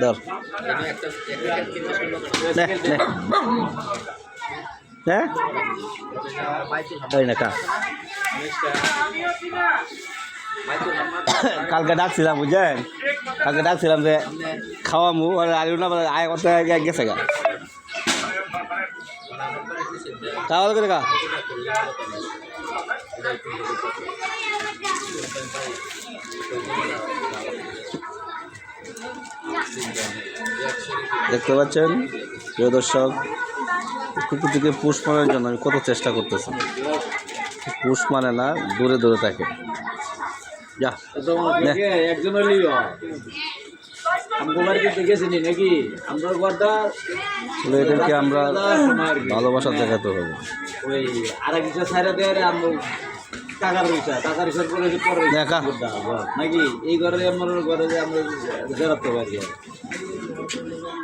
ধর হ্যাঁ তাই না কা কালকে ডাকছিলাম বুঝছেন, কালকে ডাকছিলাম যে খাওয়ামু আর আলু না আয় করতে গেছে গা খাওয়া করে কা দেখতে পাচ্ছেন প্রিয় দর্শক, কুকুরটিকে পুষ মারার জন্য আমি কত চেষ্টা করতেছি, পুষ মানে না, দূরে দূরে থাকে। যা একজন নাকি এদেরকে আমরা ভালোবাসা দেখাতে হবে। ওই আর এক সাইডে দেয় টাকার পয়সা করে দেখা নাকি এই ঘরে আমার ঘরে আমরা জড়াতে পারি।